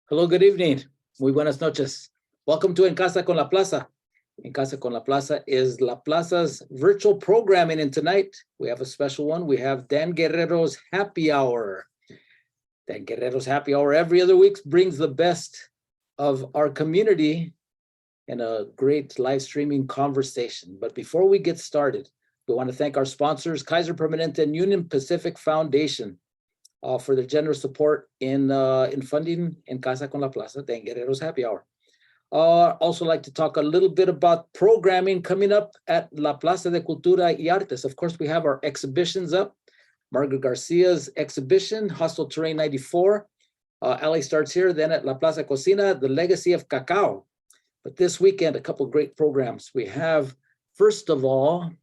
Hello, good evening. Muy buenas noches. Welcome to En Casa con la Plaza. En Casa con la Plaza is La Plaza's virtual programming, and tonight we have a special one. We have Dan Guerrero's Happy Hour. Dan Guerrero's Happy Hour every other week brings the best of our community in a great live streaming conversation. But before we get started, we want to thank our sponsors, Kaiser Permanente and Union Pacific Foundation, for their generous support in funding En Casa con la Plaza, Dan Guerrero's Happy Hour. Also like to talk a little bit about programming coming up at La Plaza de Cultura y Artes. Of course, we have our exhibitions up. Margaret Garcia's exhibition, Hostile Terrain 94. LA starts here, then at La Plaza Cocina, The Legacy of Cacao. But this weekend, a couple great programs. We have, second of all,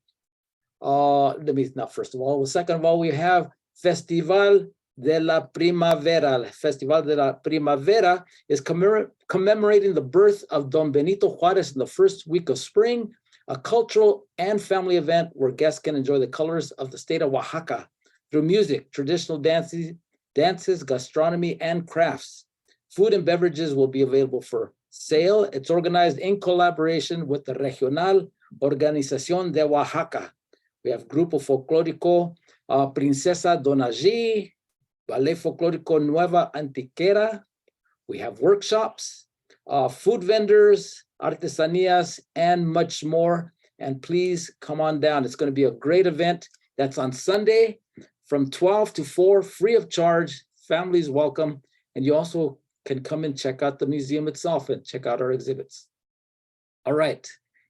we have Festival de la Primavera. Festival de la Primavera is commemorating the birth of Don Benito Juarez in the first week of spring, a cultural and family event where guests can enjoy the colors of the state of Oaxaca through music, traditional dances, gastronomy, and crafts. Food and beverages will be available for sale. It's organized in collaboration with the Regional Organización de Oaxaca. We have Grupo Folclórico Princesa Donagí, Ballet Folclórico Nueva Antiquera. We have workshops, food vendors, artesanías, and much more. And please come on down. It's going to be a great event. That's on Sunday from 12 to 4, free of charge. Families welcome. And you also can come and check out the museum itself and check out our exhibits. All right,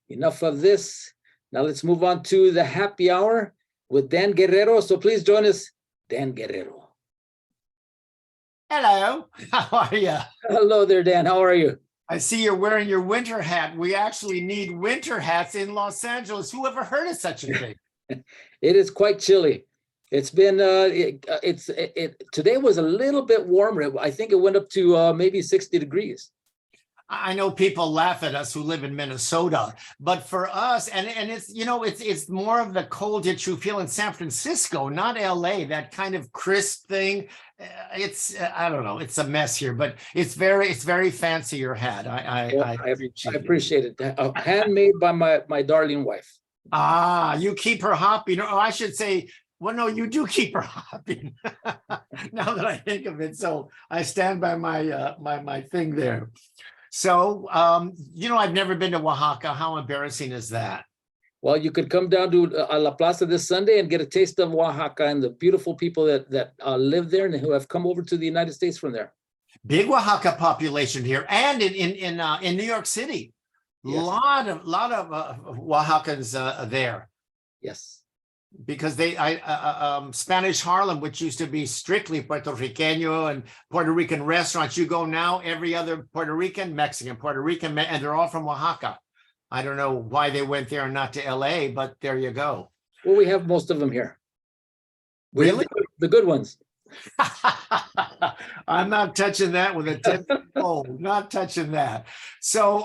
enough of this. Now let's move on to the happy hour with Dan Guerrero. So please join us, Dan Guerrero. Hello, how are you? Hello there, Dan. How are you? I see you're wearing your winter hat. We actually need winter hats in Los Angeles. Who ever heard of such a thing? It is quite chilly. It's been, today was a little bit warmer. I think it went up to maybe 60 degrees. I know people laugh at us who live in Minnesota, but for us, and it's, you know, it's more of the cold that you feel in San Francisco, not LA, that kind of crisp thing. It's, I don't know, it's a mess here, but it's very fancy, your hat. I appreciate it. Handmade by my darling wife. Ah, you keep her hopping. Oh, I should say, well, no, you do keep her hopping. Now that I think of it, so I stand by my my thing there. So, you know, I've never been to Oaxaca. How embarrassing is that? Well, you could come down to La Plaza this Sunday and get a taste of Oaxaca and the beautiful people that live there and who have come over to the United States from there. Big Oaxaca population here, and in New York City, yes. lot of Oaxacans there. Yes. Because Spanish Harlem, which used to be strictly Puerto Rican and Puerto Rican restaurants, you go now, every other Puerto Rican, Mexican, Puerto Rican, and they're all from Oaxaca. I don't know why they went there and not to LA, but there you go. Well, we have most of them here. Really? The good ones. I'm not touching that with a 10-foot pole, not touching that. So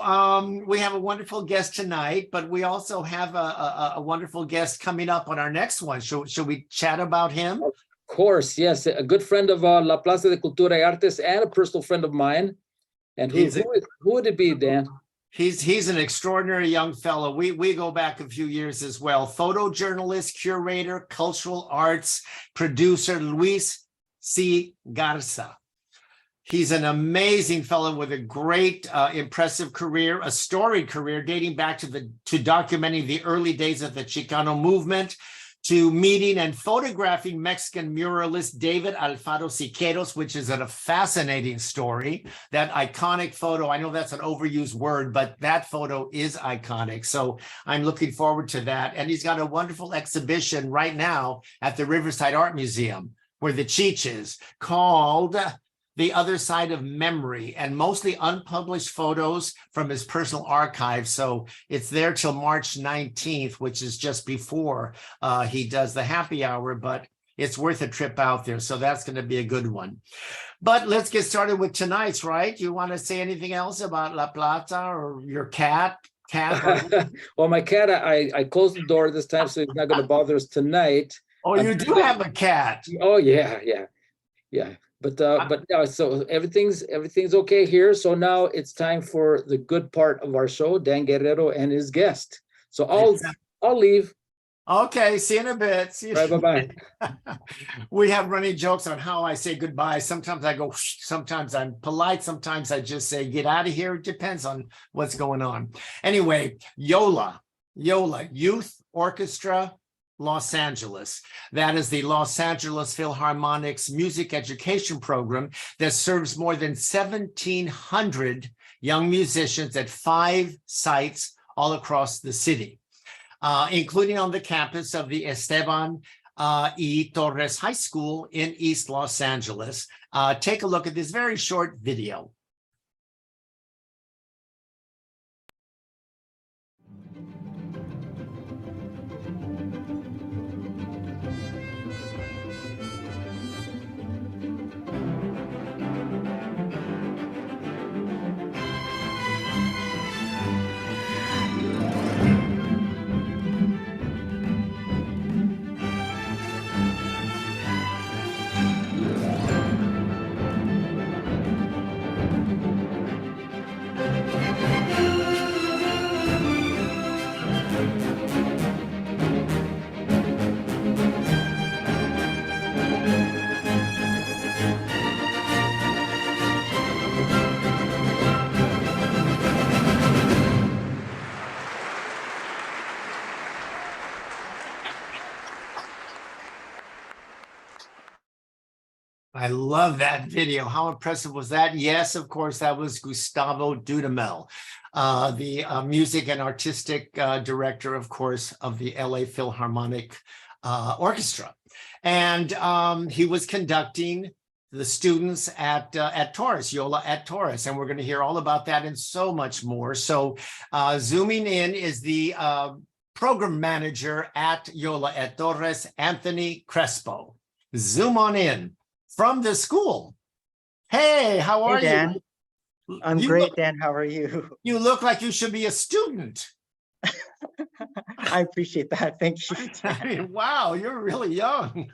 we have a wonderful guest tonight, but we also have a wonderful guest coming up on our next one. Should we chat about him? Of course, yes. A good friend of La Plaza de Cultura y Artes and a personal friend of mine. And who would it be, Dan? He's an extraordinary young fellow. We go back a few years as well. Photojournalist, curator, cultural arts, producer, Luis C. Garza. He's an amazing fellow with a great, impressive career, a storied career dating back to documenting the early days of the Chicano movement, to meeting and photographing Mexican muralist David Alfaro Siqueiros, which is a fascinating story. That iconic photo, I know that's an overused word, but that photo is iconic. So I'm looking forward to that. And he's got a wonderful exhibition right now at the Riverside Art Museum, where the Cheech is, called The Other Side of Memory, and mostly unpublished photos from his personal archive. So it's there till March 19th, which is just before he does the happy hour, but it's worth a trip out there. So that's going to be a good one. But let's get started with tonight's, right? You want to say anything else about La Plata or your cat? Well, my cat, I closed the door this time, so he's not going to bother us tonight. Oh, you do have a cat. Oh, yeah. But yeah, so everything's okay here. So now it's time for the good part of our show, Dan Guerrero and his guest. So I'll leave. Okay, see you in a bit. See you. Right, bye-bye. We have running jokes on how I say goodbye. Sometimes I go, sometimes I'm polite, sometimes I just say, get out of here. It depends on what's going on. Anyway, YOLA, Youth Orchestra, Los Angeles. That is the Los Angeles Philharmonic's music education program that serves more than 1,700 young musicians at 5 sites all across the city. Including on the campus of the Esteban E. Torres High School in East Los Angeles. Take a look at this very short video. I love that video. How impressive was that? Yes, of course, that was Gustavo Dudamel, the music and artistic director, of course, of the LA Philharmonic Orchestra. And he was conducting the students at Torres, YOLA at Torres. And we're going to hear all about that and so much more. So zooming in is the program manager at YOLA at Torres, Anthony Crespo. Zoom on in. From the school. Hey, how are Hey, Dan. you? I'm great, Dan. How are you? You look like you should be a student. I appreciate that. Thank you. I mean, wow, you're really young.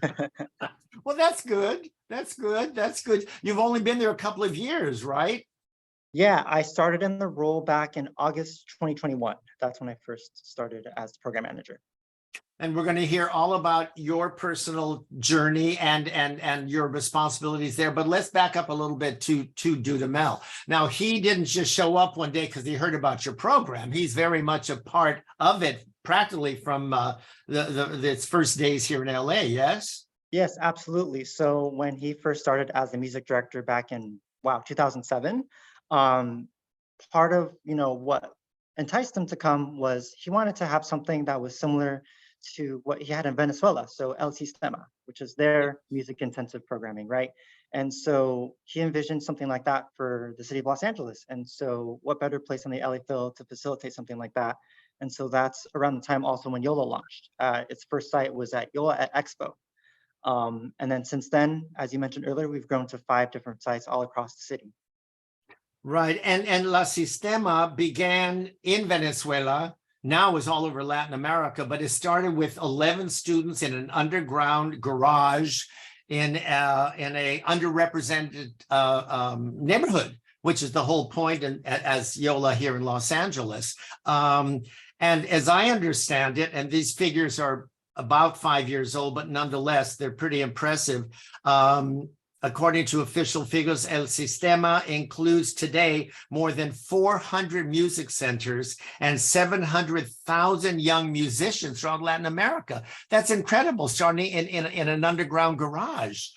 Well, that's good. That's good. That's good. You've only been there a couple of years, right? Yeah, I started in the role back in August 2021. That's when I first started as program manager. And we're going to hear all about your personal journey and your responsibilities there. But let's back up a little bit to Dudamel. Now, he didn't just show up one day because he heard about your program. He's very much a part of it, practically from its first days here in LA, yes? Yes, absolutely. So when he first started as the music director back in, 2007, part of, what enticed him to come was he wanted to have something that was similar to what he had in Venezuela, so El Sistema, which is their music intensive programming, right? And so he envisioned something like that for the city of Los Angeles. And so what better place than the LA Phil to facilitate something like that? And so that's around the time also when YOLA launched. Its first site was at YOLA at Expo. And then since then, as you mentioned earlier, we've grown to 5 different sites all across the city. Right, and La Sistema began in Venezuela, now is all over Latin America, but it started with 11 students in an underground garage in a underrepresented neighborhood, which is the whole point as YOLA here in Los Angeles. And as I understand it, and these figures are about 5 years old, but nonetheless, they're pretty impressive. According to official figures, El Sistema includes today more than 400 music centers and 700,000 young musicians throughout Latin America. That's incredible, starting in an underground garage.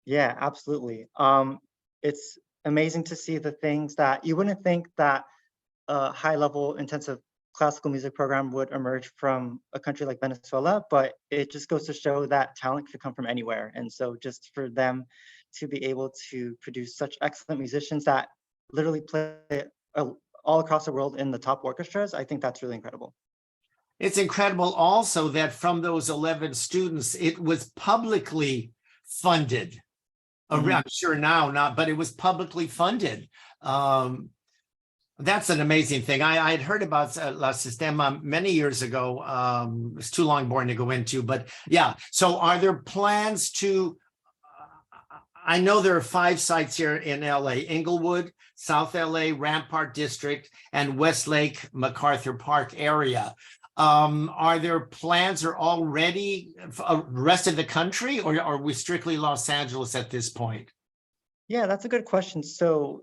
Yeah, absolutely. It's amazing to see the things that you wouldn't think that a high-level intensive classical music program would emerge from a country like Venezuela, but it just goes to show that talent could come from anywhere. And so just for them to be able to produce such excellent musicians that literally play all across the world in the top orchestras, I think that's really incredible. It's incredible also that from those 11 students, it was publicly funded. I'm sure now not, but it was publicly funded. That's an amazing thing. I had heard about La Sistema many years ago. It's too long boring to go into, but yeah. So are there plans to, I know there are 5 sites here in LA: Inglewood, South LA, Rampart District, and Westlake MacArthur Park area. Are there plans or already for the rest of the country, or are we strictly Los Angeles at this point? Yeah, that's a good question. So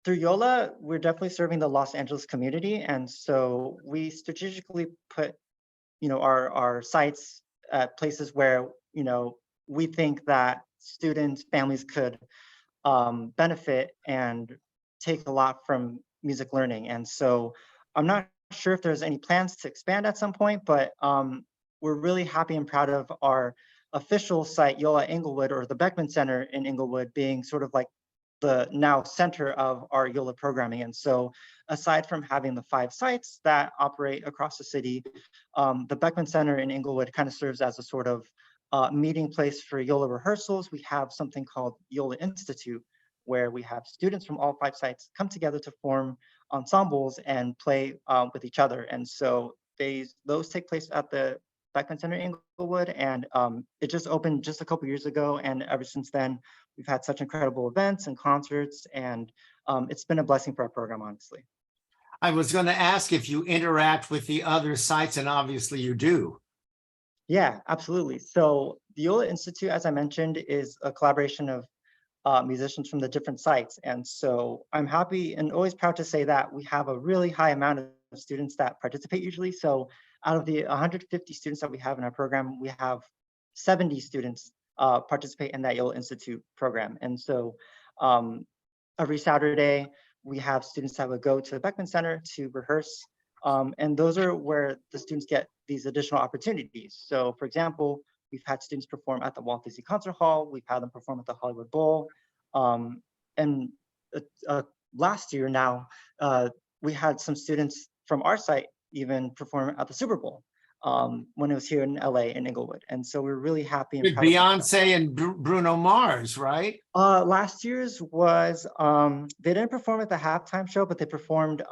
through YOLA, we're definitely serving the Los Angeles community. And so we strategically put, our sites at places where, we think that students, families could benefit and take a lot from music learning. And so I'm not sure if there's any plans to expand at some point, but we're really happy and proud of our official site, YOLA Inglewood, or the Beckman Center in Inglewood, being sort of like the now center of our YOLA programming. And so aside from having the 5 sites that operate across the city, the Beckman Center in Inglewood kind of serves as a sort of meeting place for YOLA rehearsals. We have something called YOLA Institute, where we have students from all 5 sites come together to form ensembles and play with each other. And so those take place at the Beckman Center in Inglewood, and it just opened just a couple years ago. And ever since then, we've had such incredible events and concerts, and it's been a blessing for our program, honestly. I was going to ask if you interact with the other sites, and obviously you do. Yeah, absolutely. So the YOLA Institute, as I mentioned, is a collaboration of musicians from the different sites. And so I'm happy and always proud to say that we have a really high amount of students that participate usually. So out of the 150 students that we have in our program, we have 70 students participate in that YOLA Institute program. And so every Saturday, we have students that would go to the Beckman Center to rehearse. And those are where the students get these additional opportunities. So for example, we've had students perform at the Walt Disney Concert Hall. We've had them perform at the Hollywood Bowl. And last year now, we had some students from our site even perform at the Super Bowl when it was here in LA in Inglewood. And so we're really happy. And With Beyonce and Bruno Mars, right? Last year's was, they didn't perform at the halftime show, but they performed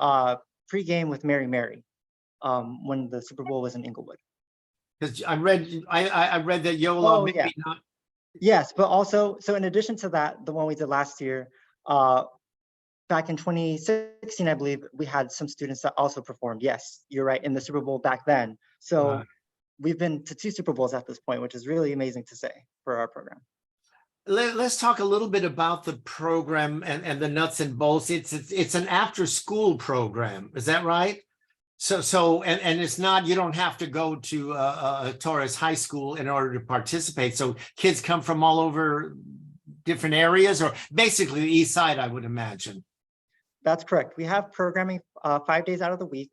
pregame with Mary Mary when the Super Bowl was in Inglewood. Because I read that YOLA maybe not. Yes, but also, so in addition to that, the one we did last year, back in 2016, I believe, we had some students that also performed. Yes, you're right, in the Super Bowl back then. So we've been to 2 Super Bowls at this point, which is really amazing to say for our program. Let's talk a little bit about the program and the nuts and bolts. It's an after-school program, is that right? So it's not, you don't have to go to Torres High School in order to participate. So kids come from all over different areas, or basically the East Side, I would imagine. That's correct. We have programming 5 days out of the week.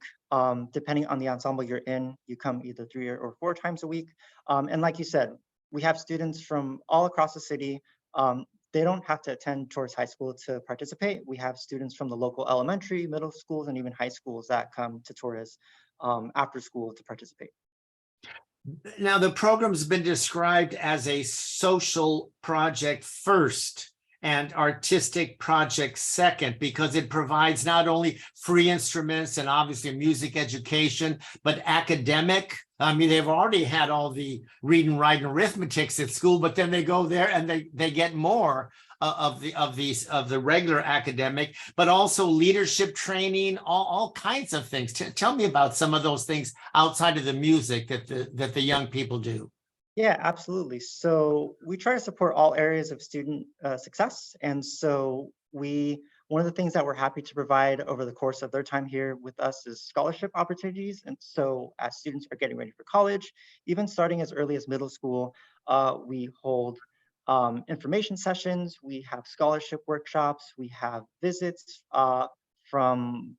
Depending on the ensemble you're in, you come either 3 or 4 times a week. And like you said, we have students from all across the city. They don't have to attend Torres High School to participate. We have students from the local elementary, middle schools, and even high schools that come to Torres after school to participate. Now, the program's been described as a social project first and artistic project second, because it provides not only free instruments and obviously music education, but academic. I mean, they've already had all the reading, writing, arithmetics at school, but then they go there and they get more of the regular academic, but also leadership training, all kinds of things. Tell me about some of those things outside of the music that the young people do. Yeah, absolutely. So we try to support all areas of student success. And so one of the things that we're happy to provide over the course of their time here with us is scholarship opportunities. And so as students are getting ready for college, even starting as early as middle school, we hold information sessions, we have scholarship workshops, we have visits from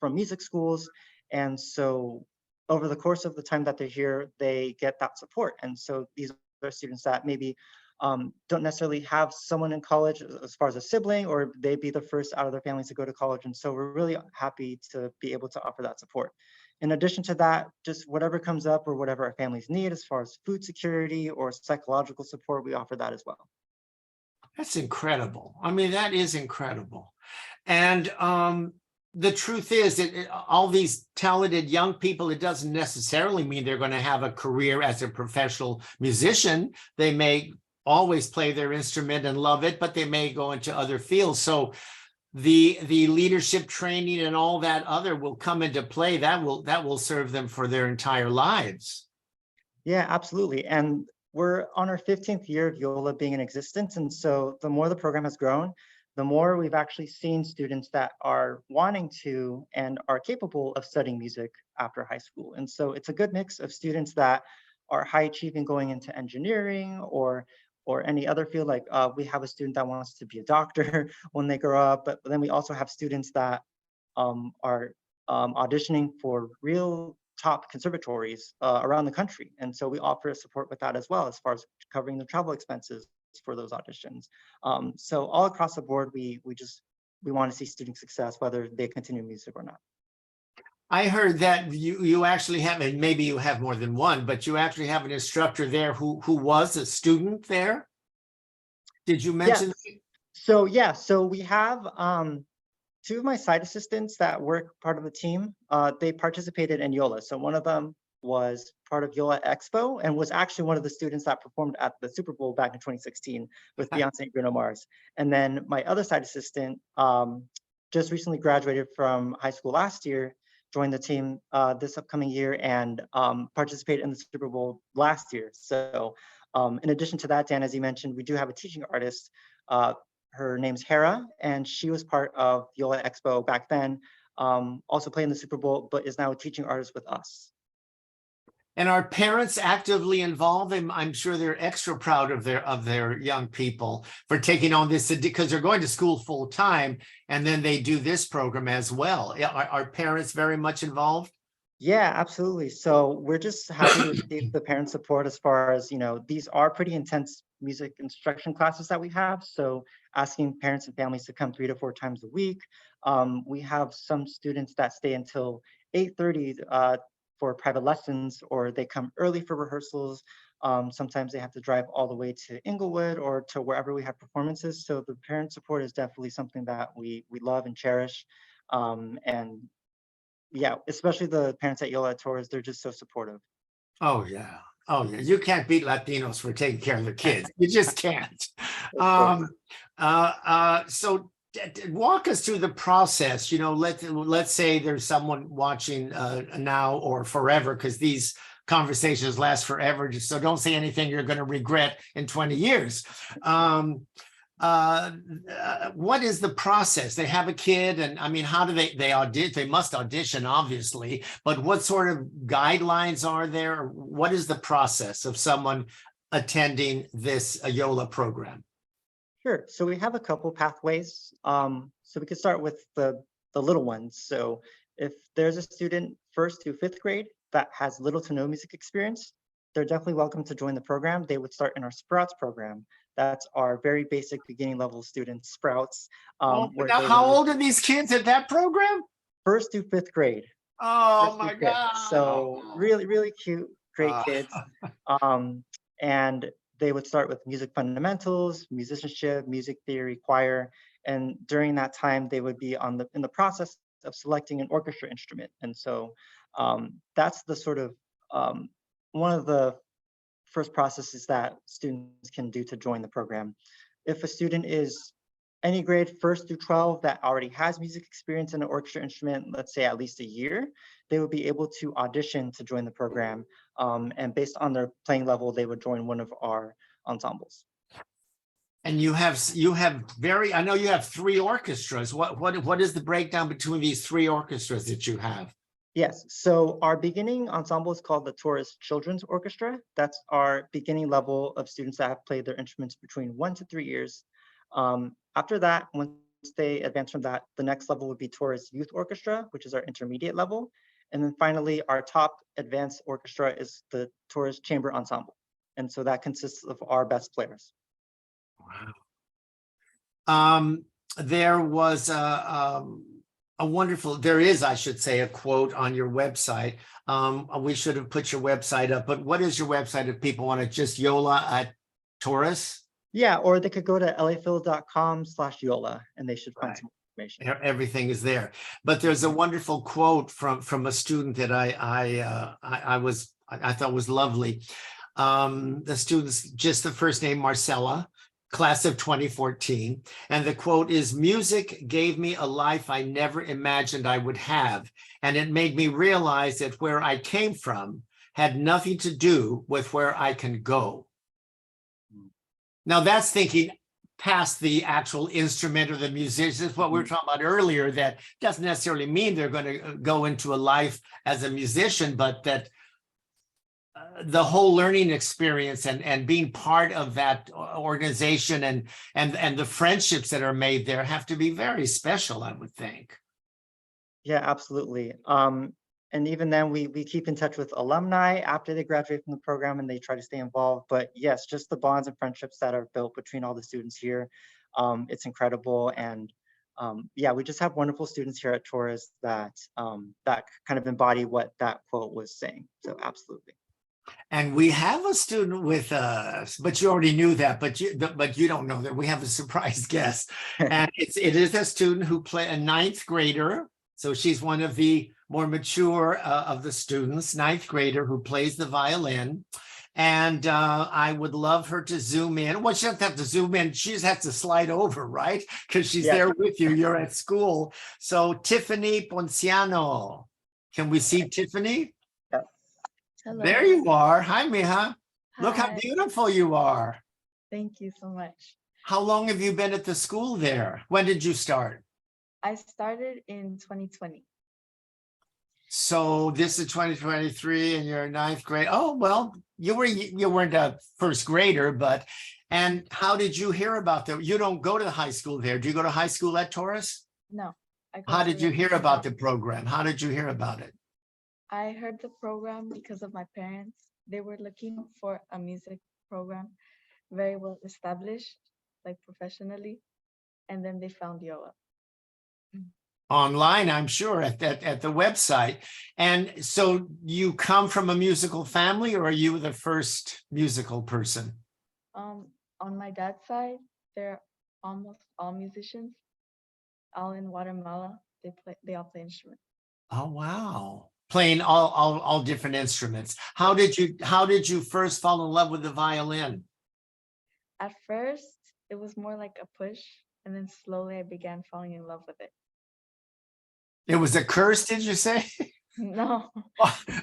music schools. And so over the course of the time that they're here, they get that support. And so these are students that maybe don't necessarily have someone in college as far as a sibling, or they'd be the first out of their families to go to college. And so we're really happy to be able to offer that support. In addition to that, just whatever comes up or whatever our families need as far as food security or psychological support, we offer that as well. That's incredible. I mean, that is incredible. And the truth is that all these talented young people, it doesn't necessarily mean they're going to have a career as a professional musician. They may always play their instrument and love it, but they may go into other fields. So the leadership training and all that other will come into play. That will serve them for their entire lives. Yeah, absolutely. And we're on our 15th year of YOLA being in existence. And so the more the program has grown, the more we've actually seen students that are wanting to and are capable of studying music after high school. And so it's a good mix of students that are high achieving going into engineering or any other field. Like we have a student that wants to be a doctor when they grow up, but then we also have students that are auditioning for real top conservatories around the country. And so we offer support with that as well, as far as covering the travel expenses for those auditions. So all across the board, we want to see student success, whether they continue music or not. I heard that you actually have, and maybe you have more than one, but you actually have an instructor there who was a student there. Did you mention? Yeah. So we have two of my side assistants that work part of the team. They participated in YOLA. So one of them was part of YOLA Expo and was actually one of the students that performed at the Super Bowl back in 2016 with Beyonce and Bruno Mars. And then my other side assistant just recently graduated from high school last year, joined the team this upcoming year, and participated in the Super Bowl last year. So in addition to that, Dan, as you mentioned, we do have a teaching artist. Her name's Hera, and she was part of YOLA Expo back then, also playing the Super Bowl, but is now a teaching artist with us. And are parents actively involved? I'm sure they're extra proud of their young people for taking on this, because they're going to school full time, and then they do this program as well. Are parents very much involved? Yeah, absolutely. So we're just happy to receive the parent support as far as, these are pretty intense music instruction classes that we have. So asking parents and families to come 3 to 4 times a week. We have some students that stay until 8:30 for private lessons, or they come early for rehearsals. Sometimes they have to drive all the way to Inglewood or to wherever we have performances. So the parent support is definitely something that we love and cherish. And yeah, especially the parents at YOLA at Torres, they're just so supportive. Oh yeah. Oh yeah. You can't beat Latinos for taking care of their kids. You just can't. So walk us through the process. Let's say there's someone watching now or forever, because these conversations last forever. So don't say anything you're going to regret in 20 years. What is the process? They have a kid, and I mean, how do they audition? They must audition, obviously, but what sort of guidelines are there? What is the process of someone attending this YOLA program? Sure. So we have a couple pathways. So we could start with the little ones. So if there's a student 1st through 5th grade that has little to no music experience, they're definitely welcome to join the program. They would start in our Sprouts program. That's our very basic beginning level students, Sprouts. Now, how old are these kids at that program? 1st through 5th grade. Oh my God. So really, really cute, great kids. And they would start with music fundamentals, musicianship, music theory, choir. And during that time, they would be in the process of selecting an orchestra instrument. And so that's the sort of one of the first processes that students can do to join the program. If a student is any grade 1st through 12 that already has music experience in an orchestra instrument, let's say at least a year, they would be able to audition to join the program. And based on their playing level, they would join one of our ensembles. And I know you have 3 orchestras. What is the breakdown between these 3 orchestras that you have? Yes, so our beginning ensemble is called the Torres Children's Orchestra. That's our beginning level of students that have played their instruments between 1 to 3 years. After that, once they advance from that, the next level would be Torres Youth Orchestra, which is our intermediate level. And then finally, our top advanced orchestra is the Torres Chamber Ensemble. And so that consists of our best players. Wow. There was there is, I should say, a quote on your website. We should have put your website up, but what is your website if people want to just YOLA at Torres? Yeah, or they could go to laphil.com/YOLA and they should find some information. Everything is there. But there's a wonderful quote from a student that I thought was lovely. The students, just the first name, Marcella, class of 2014. And the quote is, "Music gave me a life I never imagined I would have. And it made me realize that where I came from had nothing to do with where I can go." Now that's thinking past the actual instrument or the musicians, what we were talking about earlier, that doesn't necessarily mean they're going to go into a life as a musician, but that the whole learning experience and being part of that organization and the friendships that are made there have to be very special, I would think. Yeah, absolutely. And even then, we keep in touch with alumni after they graduate from the program and they try to stay involved. But yes, just the bonds and friendships that are built between all the students here, it's incredible. And yeah, we just have wonderful students here at Torres that that kind of embody what that quote was saying. So absolutely. And we have a student with us, but you already knew that, but you don't know that we have a surprise guest. And it is a student who a ninth grader. So she's one of the more mature of the students, ninth grader, who plays the violin. And I would love her to zoom in. Well, she doesn't have to zoom in. She just has to slide over, right? Because she's there with you. You're at school. So Tiffany Ponciano. Can we see Tiffany? Yes. Hello. There you are. Hi, Mija. Look how Hi. beautiful you are. Thank you so much. How long have you been at the school there? When did you start? I started in 2020. So this is 2023 and you're ninth grade. Oh, well, you weren't a first grader, but, and how did you hear about that? You don't go to high school there. Do you go to high school at Torres? No. How did you hear about the program? How did you hear about it? I heard the program because of my parents. They were looking for a music program very well established, like professionally, and then they found YOLA. Online, I'm sure, at the website. And so you come from a musical family, or are you the first musical person? On my dad's side, they're almost all musicians. All in Guatemala, they all play instruments. Oh, wow. Playing all different instruments. How did you first fall in love with the violin? At first, it was more like a push, and then slowly I began falling in love with it. It was a curse, did you say? No.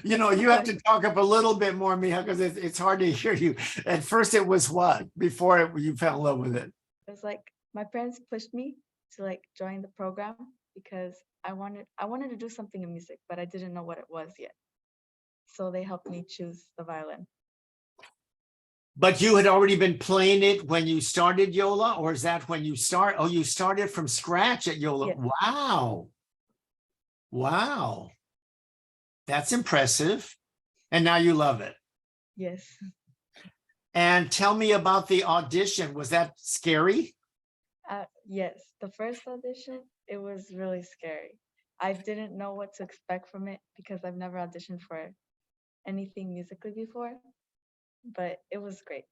You know, you have to talk up a little bit more, Mija, because it's hard to hear you. At first, it was what? Before you fell in love with it? It was like my parents pushed me to like join the program because I wanted to do something in music, but I didn't know what it was yet. So they helped me choose the violin. But you had already been playing it when you started YOLA, or is that when you start? Oh, you started from scratch at YOLA. Yes. Wow. Wow. That's impressive. And now you love it. Yes. And tell me about the audition. Was that scary? Yes. The first audition, it was really scary. I didn't know what to expect from it because I've never auditioned for anything musically before, but it was great.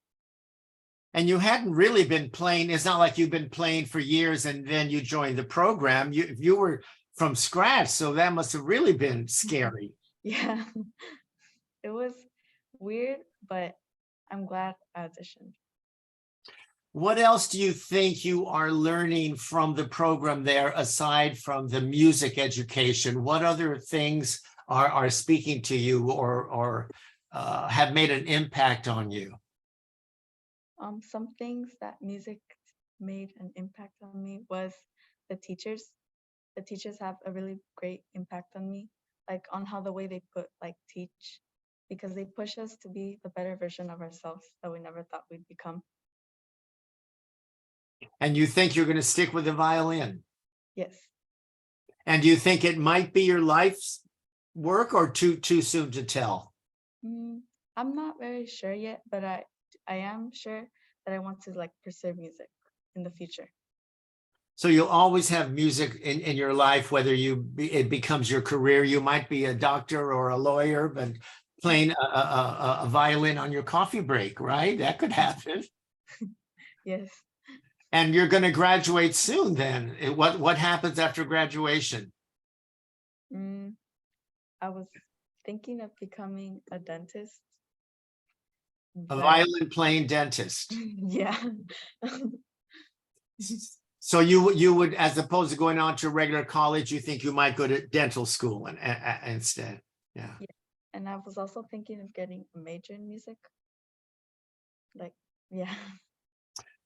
And you hadn't really been playing. It's not like you've been playing for years and then you joined the program. You were from scratch, so that must have really been scary. Yeah. It was weird, but I'm glad I auditioned. What else do you think you are learning from the program there, aside from the music education? What other things are speaking to you or have made an impact on you? Some things that music made an impact on me was the teachers. The teachers have a really great impact on me, like on how the way they teach, because they push us to be the better version of ourselves that we never thought we'd become. And you think you're going to stick with the violin? Yes. And do you think it might be your life's work, or too soon to tell? I'm not very sure yet, but I am sure that I want to pursue music in the future. So you'll always have music in your life, whether it becomes your career. You might be a doctor or a lawyer, but playing a violin on your coffee break, right? That could happen. Yes. And you're going to graduate soon then. What happens after graduation? I was thinking of becoming a dentist, A But violin playing dentist. yeah. So you would, as opposed to going on to regular college, you think you might go to dental school instead. Yeah. Yeah. And I was also thinking of getting a major in music. Like, yeah.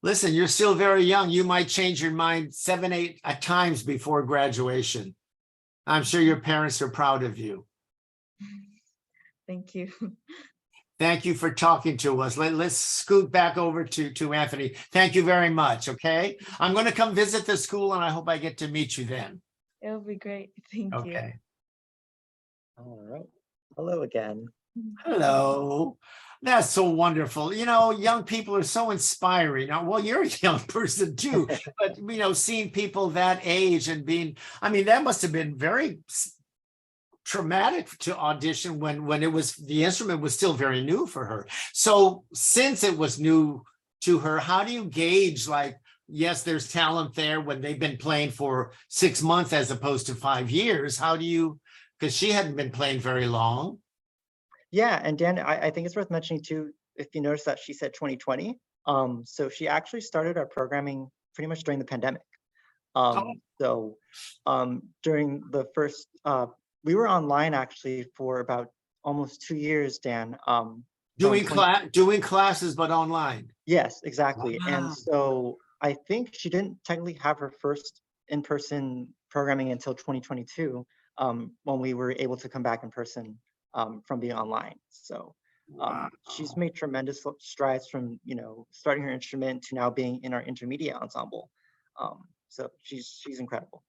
Listen, you're still very young. You might change your mind 7, 8 times before graduation. I'm sure your parents are proud of you. Thank you. Thank you for talking to us. Let's scoot back over to Anthony. Thank you very much. Okay. I'm going to come visit the school and I hope I get to meet you then. It'll be great. Thank you. Okay. All right. Hello again. Hello. That's so wonderful. You know, young people are so inspiring. Now, well, you're a young person too, but you know, seeing people that age and being, I mean, that must have been very traumatic to audition when it was, the instrument was still very new for her. So since it was new to her, how do you gauge, like, yes, there's talent there when they've been playing for 6 months as opposed to 5 years? How do you, because she hadn't been playing very long. Yeah, and Dan, I think it's worth mentioning too, if you notice that she said 2020. So she actually started our programming pretty much during the pandemic. So during the first, we were online actually for about almost 2 years, Dan. Doing classes, but online. Yes, exactly. Wow. And so I think she didn't technically have her first in-person programming until 2022, when we were able to come back in person from being online. So she's made tremendous strides from, you know, starting her instrument to now being in our intermediate ensemble. So she's incredible.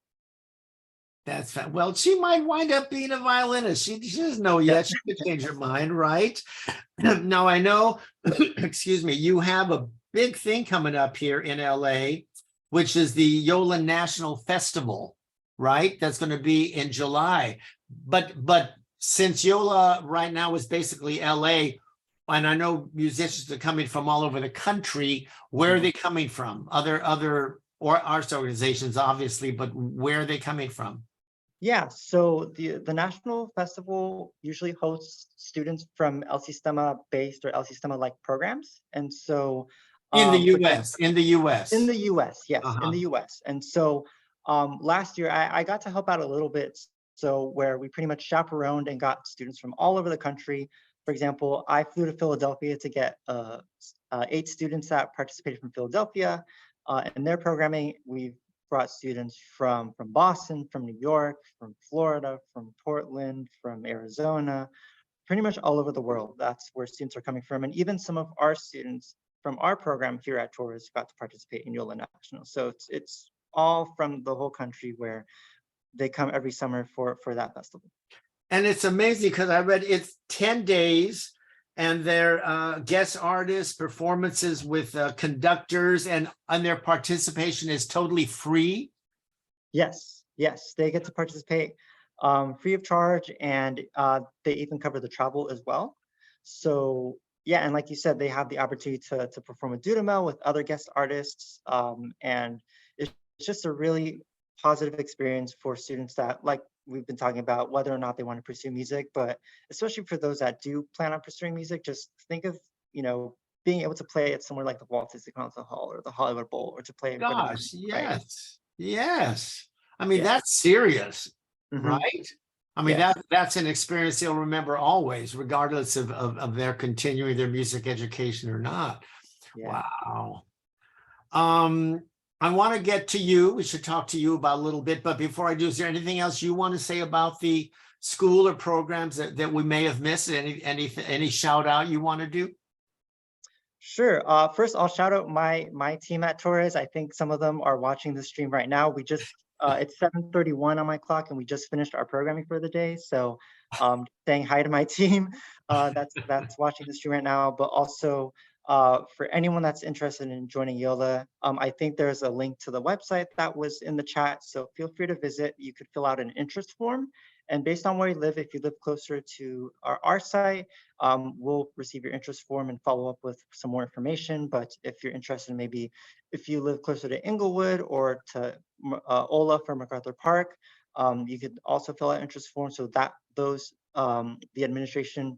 That's well, she might wind up being a violinist. She doesn't know yet. She could change her mind, right? Now I know, excuse me, you have a big thing coming up here in LA, which is the YOLA National Festival, right? That's going to be in July. But since YOLA right now is basically LA, and I know musicians are coming from all over the country, where are they coming from? Other or arts organizations, obviously, but where are they coming from? Yeah, so the National Festival usually hosts students from El Sistema based or El Sistema like programs. And so In the US. in the US, yes, in the US. And so last year I got to help out a little bit. So where we pretty much chaperoned and got students from all over the country. For example, I flew to Philadelphia to get 8 students that participated from Philadelphia. In their programming, we've brought students from Boston, from New York, from Florida, from Portland, from Arizona, pretty much all over the world. That's where students are coming from. And even some of our students from our program here at Torres got to participate in YOLA National. So it's all from the whole country where they come every summer for that festival. And it's amazing because I read it's 10 days and their guest artists, performances with conductors, and their participation is totally free. Yes, they get to participate free of charge, and they even cover the travel as well. So yeah, and like you said, they have the opportunity to perform with Dudamel, with other guest artists, and it's just a really positive experience for students that, like we've been talking about, whether or not they want to pursue music, but especially for those that do plan on pursuing music, just think of, you know, being able to play at somewhere like the Walt Disney Concert Hall or the Hollywood Bowl, or to play in front of Gosh, music, right? yes. I mean, Yeah. that's serious, Mhm. right? I mean, Yes. that's an experience they'll remember always, regardless of their continuing their music education or not. Yeah. Wow. I want to get to you. We should talk to you about a little bit, but before I do, is there anything else you want to say about the school or programs that we may have missed? Any shout out you want to do? Sure. First, I'll shout out my team at Torres. I think some of them are watching the stream right now. We just it's 7:31 on my clock, and we just finished our programming for the day. So, saying hi to my team that's watching the stream right now. But also, for anyone that's interested in joining YOLA, I think there's a link to the website that was in the chat. So feel free to visit. You could fill out an interest form. And based on where you live, if you live closer to our site, we'll receive your interest form and follow up with some more information. But if you're interested, maybe if you live closer to Inglewood or to Ola for MacArthur Park, you could also fill out interest form so that those the administration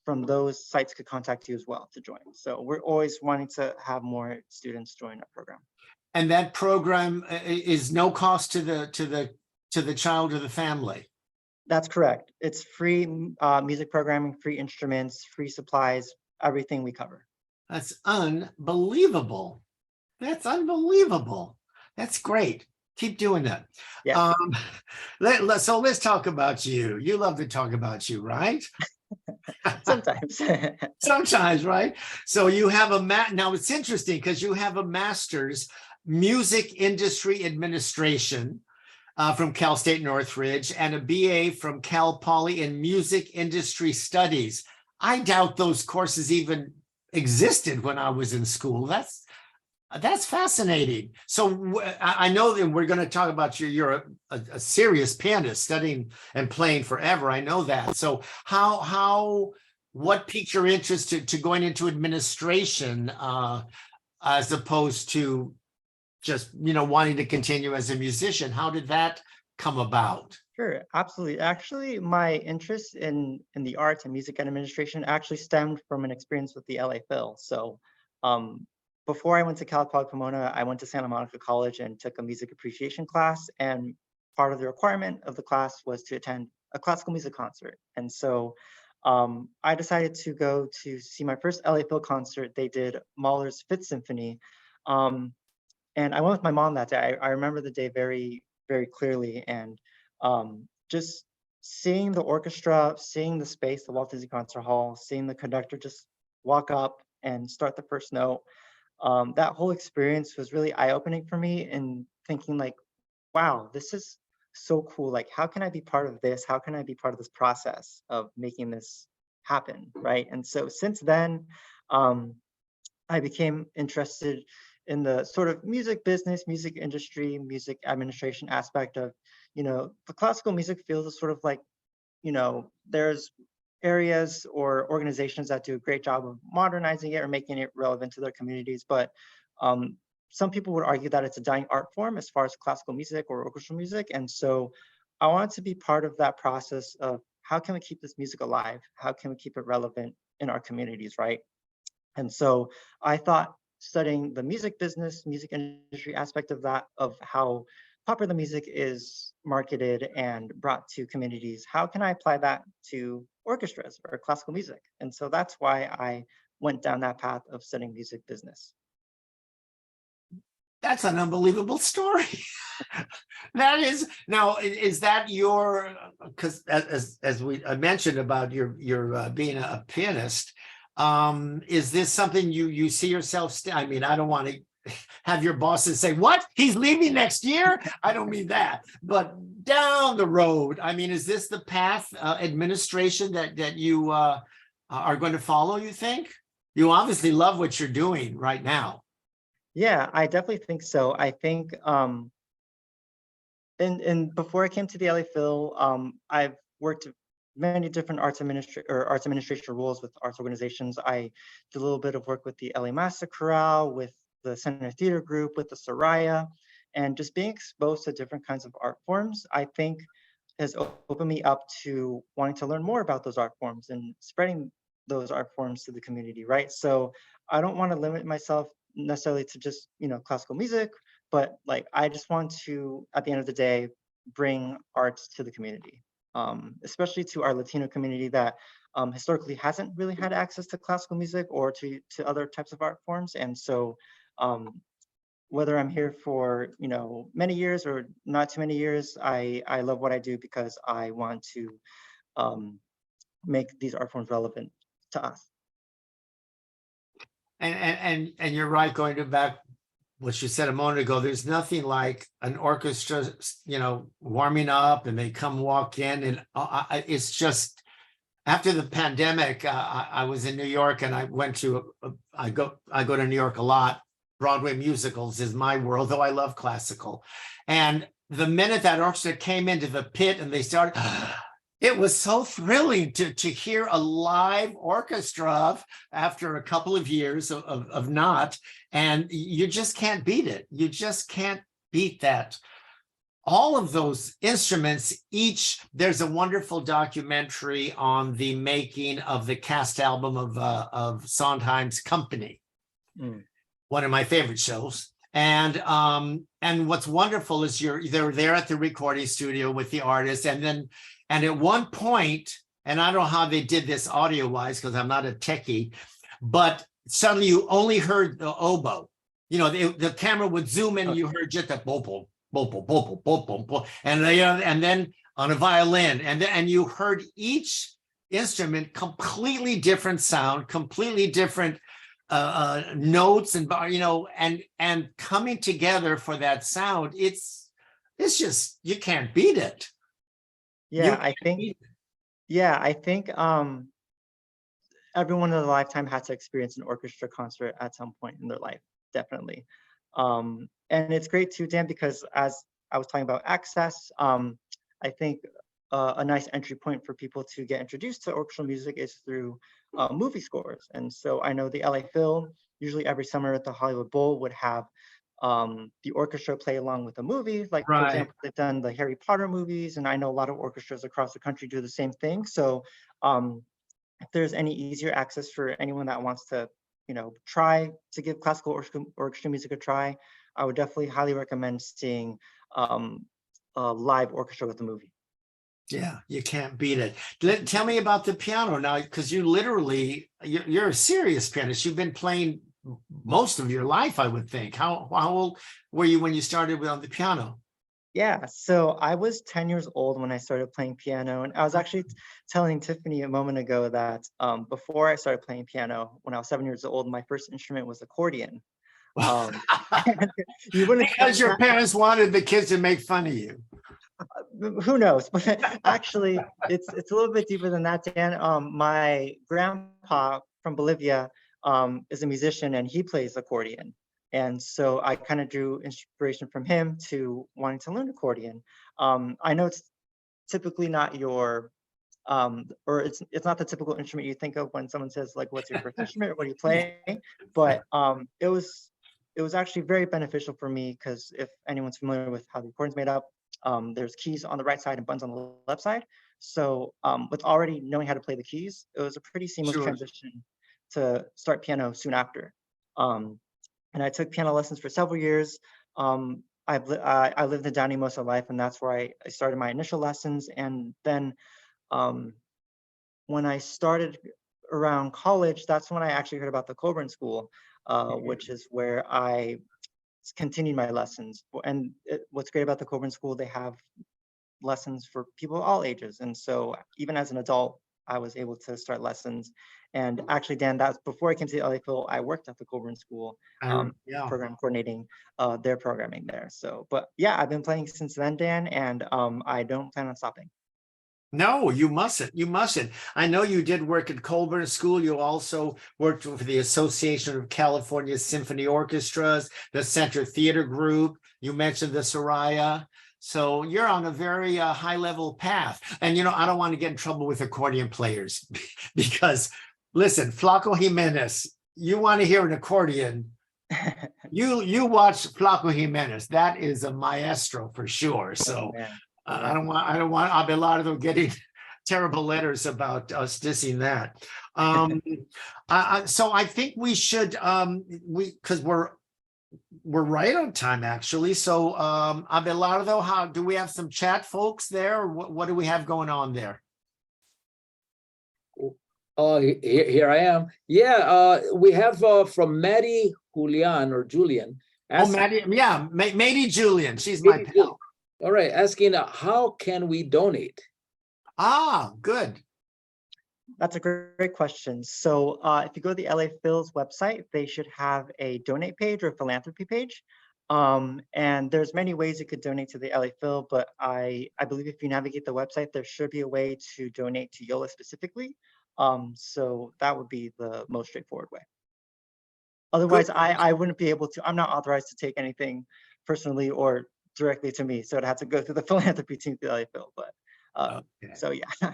from those sites could contact you as well to join. So we're always wanting to have more students join our program. And that program is no cost to the child or the family. That's correct. It's free music programming, free instruments, free supplies, everything we cover. That's unbelievable. That's unbelievable. That's great. Keep doing that. Yeah. So let's talk about you. You love to talk about you, right? Sometimes. Sometimes, right? So you have now it's interesting because you have a master's music industry administration from Cal State Northridge and a BA from Cal Poly in music industry studies. I doubt those courses even existed when I was in school. That's fascinating. So I know that we're going to talk about you're a serious pianist, studying and playing forever. I know that. So what piqued your interest to going into administration as opposed to just, wanting to continue as a musician? How did that come about? Sure, absolutely. Actually, my interest in the arts and music administration actually stemmed from an experience with the LA Phil. So before I went to Cal Poly Pomona, I went to Santa Monica College and took a music appreciation class. And part of the requirement of the class was to attend a classical music concert. And so I decided to go to see my first LA Phil concert. They did Mahler's Fifth Symphony. And I went with my mom that day. I remember the day very, very clearly. And just seeing the orchestra, seeing the space, the Walt Disney Concert Hall, seeing the conductor just walk up and start the first note, that whole experience was really eye-opening for me, and thinking like, wow, this is so cool. Like, how can I be part of this? How can I be part of this process of making this happen, right? And so since then, I became interested in the sort of music business, music industry, music administration aspect of, the classical music field is sort of like, there's areas or organizations that do a great job of modernizing it or making it relevant to their communities. But some people would argue that it's a dying art form as far as classical music or orchestral music. And so I wanted to be part of that process of how can we keep this music alive? How can we keep it relevant in our communities, right? And so I thought, studying the music business, music industry aspect of that, of how popular music is marketed and brought to communities, how can I apply that to orchestras or classical music? And so that's why I went down that path of studying music business. That's an unbelievable story. That is, now, is that your, because as we mentioned about your being a pianist, is this something you see yourself? I mean, I don't want to have your bosses say, what? He's leaving next year? I don't mean that, but down the road, I mean, is this the path, administration that you are going to follow, you think? You obviously love what you're doing right now. Yeah, I definitely think so. I think, and before I came to the LA Phil, I've worked many different arts administration roles with arts organizations. I did a little bit of work with the LA Master Chorale, with the Center Theater Group, with the Soraya, and just being exposed to different kinds of art forms, I think has opened me up to wanting to learn more about those art forms and spreading those art forms to the community, right? So I don't want to limit myself necessarily to just, classical music, but like, I just want to, at the end of the day, bring arts to the community. Especially to our Latino community that historically hasn't really had access to classical music or to other types of art forms. And so whether I'm here for, many years or not too many years, I love what I do because I want to make these art forms relevant to us. And you're right, going to back what you said a moment ago, there's nothing like an orchestra, warming up and they come walk in, and it's just, after the pandemic, I was in New York and I went to, I go to New York a lot. Broadway musicals is my world, though I love classical. And the minute that orchestra came into the pit and they started, it was so thrilling to hear a live orchestra after a couple of years of not, and you just can't beat it. You just can't beat that all of those instruments, there's a wonderful documentary on the making of the cast album of Sondheim's Company, one of my favorite shows. And what's wonderful is they're there at the recording studio with the artist, and at one point, and I don't know how they did this audio wise because I'm not a techie, but suddenly you only heard the oboe. You know, the camera would zoom in, and you heard just the boom, boom, boom, boom, boom, boom, boom, boom, and then on a violin, and you heard each instrument completely different sound, completely different notes, and and coming together for that sound. It's just, you can't beat it. I think everyone in their lifetime has to experience an orchestra concert at some point in their life, definitely. And it's great too, Dan, because as I was talking about access, I think a nice entry point for people to get introduced to orchestral music is through movie scores. And so I know the LA Phil, usually every summer at the Hollywood Bowl, would have the orchestra play along with the movie. Like, for example, they've done the Harry Potter movies, and I know a lot of orchestras across the country do the same thing. So if there's any easier access for anyone that wants to, try to give classical orchestra music a try, I would definitely highly recommend seeing a live orchestra with a movie. Yeah, you can't beat it. Tell me about the piano now, because you're a serious pianist. You've been playing most of your life, I would think. How old were you when you started on the piano? Yeah, so I was 10 years old when I started playing piano, and I was actually telling Tiffany a moment ago that before I started playing piano, when I was 7 years old, my first instrument was accordion. You wouldn't because your parents wanted the kids to make fun of you. Who knows? But actually, it's a little bit deeper than that, Dan. My grandpa from Bolivia is a musician, and he plays accordion. And so I kind of drew inspiration from him to wanting to learn accordion. I know it's typically not your, or it's not the typical instrument you think of when someone says, like, what's your first instrument or what do you play? But it was actually very beneficial for me, because if anyone's familiar with how the accordion's made up, there's keys on the right side and buttons on the left side. So with already knowing how to play the keys, it was a pretty seamless transition to start piano soon after. And I took piano lessons for several years. I lived in Downey most of my life, and that's where I started my initial lessons. And then when I started around college, that's when I actually heard about the Coburn School, which is where I continued my lessons. And what's great about the Coburn School, they have lessons for people of all ages. And so even as an adult, I was able to start lessons. And actually, Dan, that's before I came to the LA Phil, I worked at the Coburn School, program coordinating their programming there. So, but yeah, I've been playing since then, Dan, and I don't plan on stopping. No, you mustn't. You mustn't. I know you did work at Coburn School. You also worked for the Association of California Symphony Orchestras, the Center Theater Group. You mentioned the Soraya. So you're on a very high level path. And, I don't want to get in trouble with accordion players because, listen, Flaco Jimenez, you want to hear an accordion, you watch Flaco Jimenez. That is a maestro for sure. So I don't want Abelardo getting terrible letters about us dissing that. So I think we should, because we're right on time, actually. So Abelardo, how do we have some chat folks there? Or what do we have going on there? Oh, here I am. Yeah, we have from Maddie Julian or Julian. Maddie, yeah, Maddie Julian. She's my pal. All right, asking how can we donate? Good. That's a great question. So if you go to the LA Phil's website, they should have a donate page or a philanthropy page. And there's many ways you could donate to the LA Phil, but I believe if you navigate the website, there should be a way to donate to YOLA specifically. So that would be the most straightforward way. Otherwise, I wouldn't be able to, I'm not authorized to take anything personally or directly to me. So it had to go through the philanthropy team to the LA Phil, but so yeah.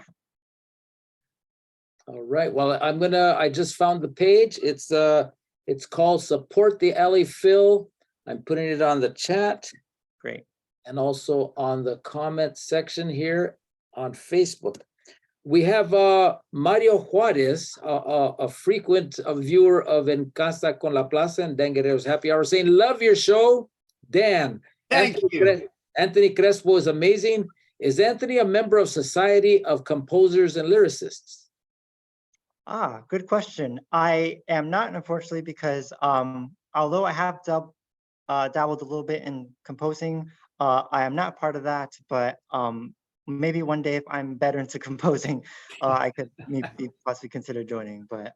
All right, well, I just found the page. It's called Support the LA Phil. I'm putting it on the chat. Great. and also on the comment section here on Facebook. We have Mario Juarez, a frequent viewer of En Casa con la Plaza and Dan Guerrero's Happy Hour, saying, love your show, Dan. Thank you. Anthony Crespo is amazing. Is Anthony a member of Society of Composers and Lyricists? Good question. I am not, unfortunately, because although I have dabbled a little bit in composing, I am not part of that, but maybe one day if I'm better into composing, I could maybe possibly consider joining. But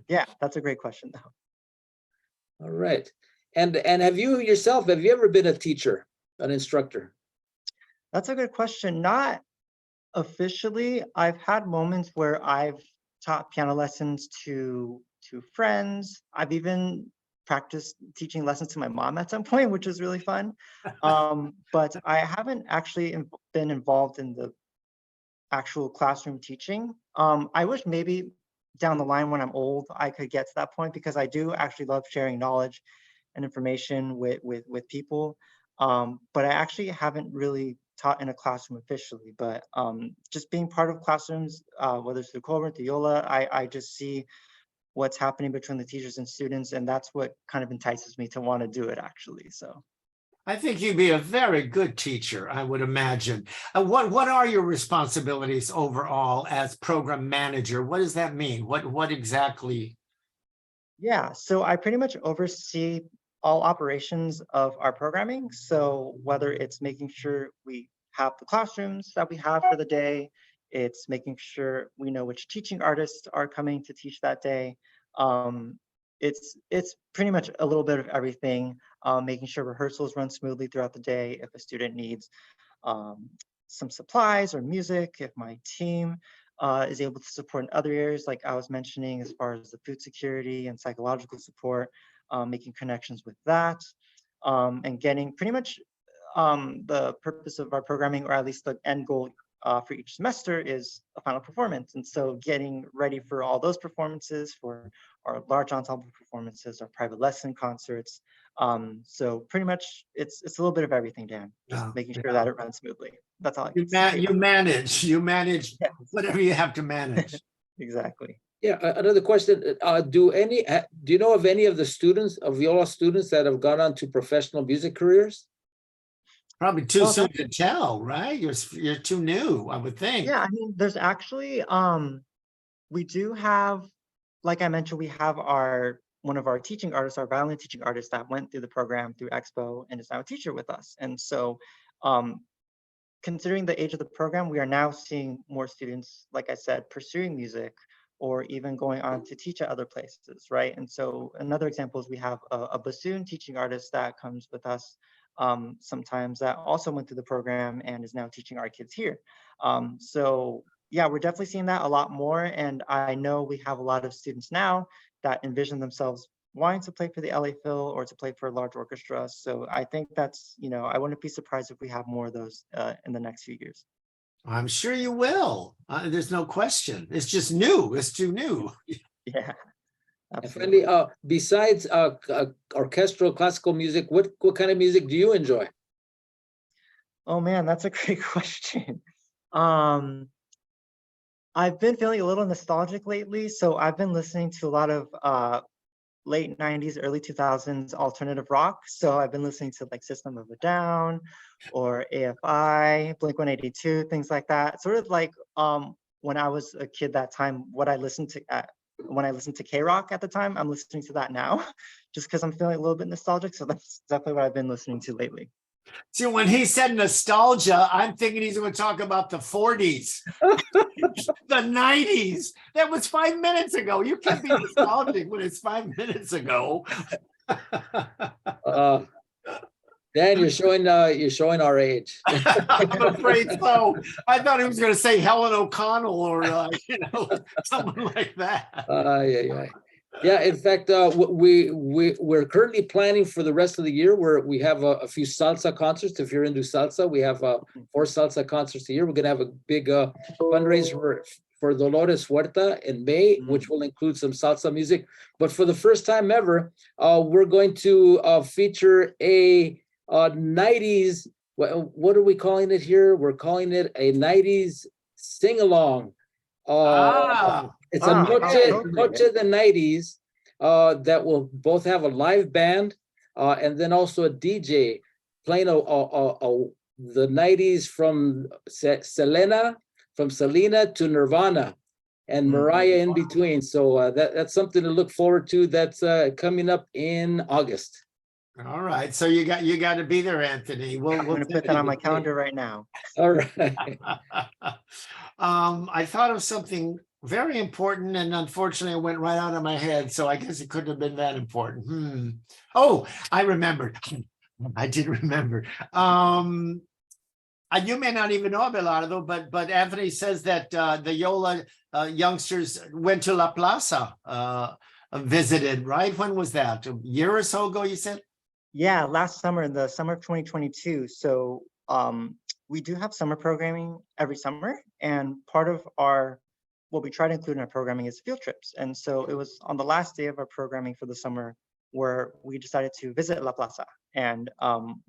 yeah, that's a great question though. All right. And have you ever been a teacher, an instructor? That's a good question. Not officially. I've had moments where I've taught piano lessons to friends. I've even practiced teaching lessons to my mom at some point, which was really fun. But I haven't actually been involved in the actual classroom teaching. I wish maybe down the line when I'm old, I could get to that point, because I do actually love sharing knowledge and information with people. But I actually haven't really taught in a classroom officially, but just being part of classrooms, whether it's through Colbert, the YOLA, I just see what's happening between the teachers and students, and that's what kind of entices me to want to do it actually. So I think you'd be a very good teacher, I would imagine. What are your responsibilities overall as program manager? What does that mean? What exactly? Yeah, so I pretty much oversee all operations of our programming. So whether it's making sure we have the classrooms that we have for the day, it's making sure we know which teaching artists are coming to teach that day. It's pretty much a little bit of everything, making sure rehearsals run smoothly throughout the day. If a student needs some supplies or music, if my team is able to support in other areas, like I was mentioning, as far as the food security and psychological support, making connections with that, and getting pretty much the purpose of our programming, or at least the end goal for each semester, is a final performance. And so getting ready for all those performances, for our large ensemble performances, our private lesson concerts. So pretty much it's a little bit of everything, Dan, just making sure that it runs smoothly. That's all I can say. You manage Yes. whatever you have to manage. Exactly. Yeah, another question. Do you know of any of the students, of YOLA students, that have gone on to professional music careers? Probably too soon to tell, right? You're too new, I would think. Yeah, I mean, there's actually, we do have, like I mentioned, we have one of our teaching artists, our violin teaching artist, that went through the program through Expo and is now a teacher with us. And so considering the age of the program, we are now seeing more students, like I said, pursuing music, or even going on to teach at other places, right? And so another example is we have a bassoon teaching artist that comes with us sometimes, that also went through the program and is now teaching our kids here. So yeah, we're definitely seeing that a lot more. And I know we have a lot of students now that envision themselves wanting to play for the LA Phil or to play for a large orchestra. So I think that's, I wouldn't be surprised if we have more of those in the next few years. I'm sure you will. There's no question. It's just new. It's too new. Yeah. And finally, besides orchestral classical music, what kind of music do you enjoy? Oh man, that's a great question. I've been feeling a little nostalgic lately, so I've been listening to a lot of late 90s, early 2000s alternative rock. So I've been listening to like System of a Down or AFI, Blink-182, things like that. Sort of like when I was a kid that time, what I listened to when I listened to K-Rock at the time, I'm listening to that now, just because I'm feeling a little bit nostalgic. So that's definitely what I've been listening to lately. See, when he said nostalgia, I'm thinking he's going to talk about the 40s, the 90s. That was 5 minutes ago. You can't be nostalgic when it's 5 minutes ago. Dan, you're showing our age. I'm afraid so. I thought he was going to say Helen O'Connell or someone like that. Yeah. In fact, we're currently planning for the rest of the year, where we have a few salsa concerts. If you're into salsa, we have 4 salsa concerts a year. We're gonna have a big fundraiser for Dolores Huerta in May, which will include some salsa music. But for the first time ever, we're going to feature a 90s what are we calling it here? We're calling it a 90s sing-along. It's a Noche de 90s that will both have a live band and then also a DJ playing the 90s from Selena to Nirvana and Mariah in between. So that's something to look forward to. That's coming up in August. All right, so you got to be there, Anthony. I'm going to put that on my calendar right now. All right. I thought of something very important, and unfortunately, it went right out of my head. So I guess it couldn't have been that important. Oh, I remembered. I did remember. You may not even know Abelardo, but Anthony says that the YOLA youngsters went to La Plaza, visited, right? When was that? A year or so ago, you said? Yeah, last summer, in the summer of 2022. So we do have summer programming every summer, and part of what we try to include in our programming is field trips. And so it was on the last day of our programming for the summer where we decided to visit La Plaza. And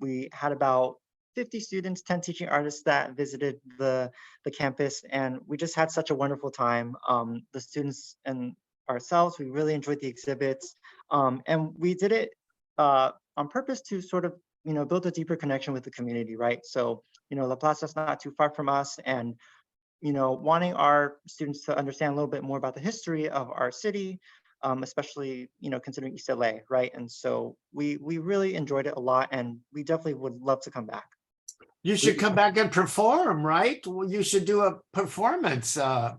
we had about 50 students, 10 teaching artists that visited the campus, and we just had such a wonderful time. The students and ourselves, we really enjoyed the exhibits, and we did it on purpose to sort of, build a deeper connection with the community, right? So, La Plaza is not too far from us, and, wanting our students to understand a little bit more about the history of our city, especially, considering East LA, right? And so we really enjoyed it a lot, and we definitely would love to come back. You should come back and perform, right? Well, you should do a performance. That'd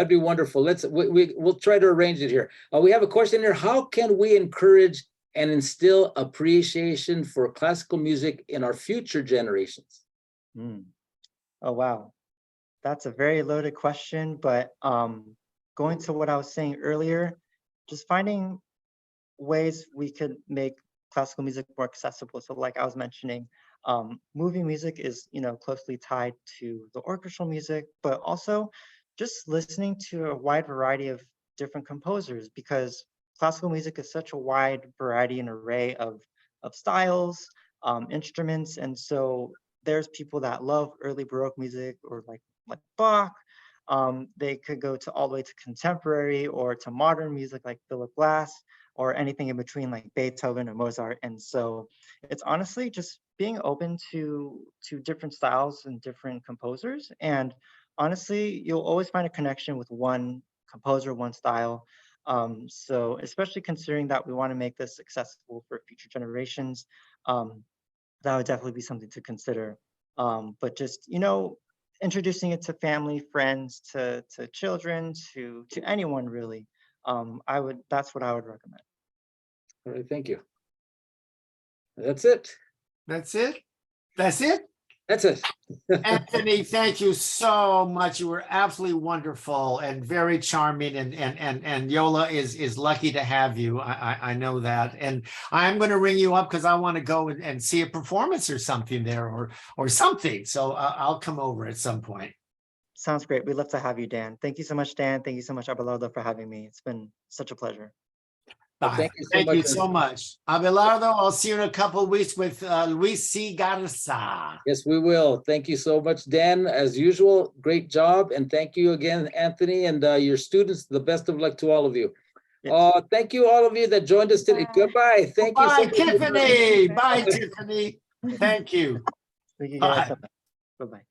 be wonderful. We'll try to arrange it here. We have a question here. How can we encourage and instill appreciation for classical music in our future generations? Oh, wow. That's a very loaded question, but going to what I was saying earlier, just finding ways we could make classical music more accessible. So like I was mentioning, movie music is, closely tied to the orchestral music, but also just listening to a wide variety of different composers, because classical music is such a wide variety and array of styles, instruments. And so there's people that love early Baroque music or like Bach. They could go all the way to contemporary or to modern music like Philip Glass, or anything in between like Beethoven or Mozart. And so it's honestly just being open to different styles and different composers. And honestly, you'll always find a connection with one composer, one style. So especially considering that we want to make this accessible for future generations, that would definitely be something to consider. But just, introducing it to family, friends, to children, to anyone really. That's what I would recommend. All right, thank you. That's it. That's it. That's it. That's it. Anthony, thank you so much. You were absolutely wonderful and very charming, and YOLA is lucky to have you. I know that, and I'm going to ring you up because I want to go and see a performance or something there, or something. So I'll come over at some point. Sounds great. We'd love to have you, Dan. Thank you so much, Dan. Thank you so much, Abelardo, for having me. It's been such a pleasure. Well, thank you so much. Abelardo, I'll see you in a couple of weeks with Luis C. Garza. Yes, we will. Thank you so much, Dan. As usual, great job. And thank you again, Anthony, and your students. The best of luck to all of you. Yes. Thank you, all of you that joined us today. Goodbye. Thank you. Bye, Tiffany. Bye, Tiffany. Thank you. Thank you guys. Bye-bye.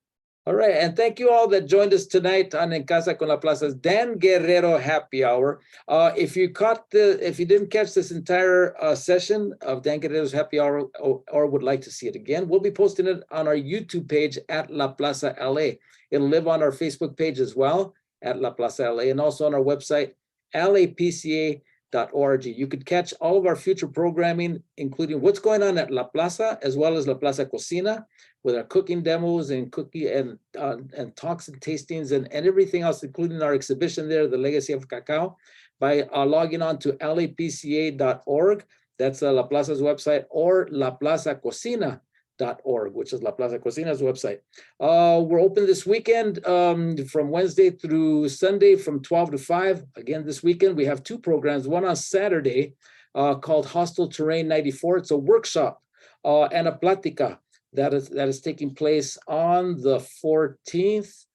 All right, and thank you all that joined us tonight on En Casa con La Plaza's Dan Guerrero Happy Hour. If you didn't catch this entire session of Dan Guerrero's Happy Hour or would like to see it again, we'll be posting it on our YouTube page at La Plaza LA. It'll live on our Facebook page as well at La Plaza LA, and also on our website, lapca.org. You could catch all of our future programming, including what's going on at La Plaza, as well as La Plaza Cocina, with our cooking demos and talks and tastings and everything else, including our exhibition there, The Legacy of Cacao, by logging on to lapca.org. That's La Plaza's website, or laplazacocina.org, which is La Plaza Cocina's website. We're open this weekend from Wednesday through Sunday from 12 to 5. Again, this weekend we have two programs, one on Saturday called Hostile Terrain 94. It's a workshop and a plática that is taking place on the 14th.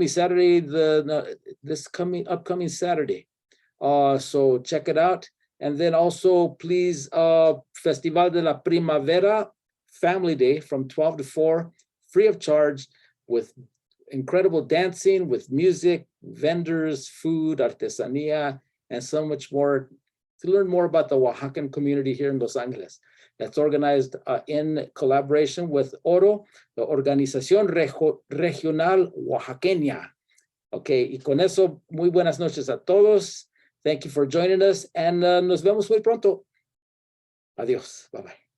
Saturday, this upcoming Saturday. So check it out. And then also, please, Festival de la Primavera, Family Day from 12 to 4, free of charge, with incredible dancing, with music, vendors, food, artesanía, and so much more to learn more about the Oaxacan community here in Los Angeles. That's organized in collaboration with ORO, the Organización Regional Oaxaqueña. Okay, y con eso, muy buenas noches a todos. Thank you for joining us, and nos vemos muy pronto. Adiós. Bye-bye.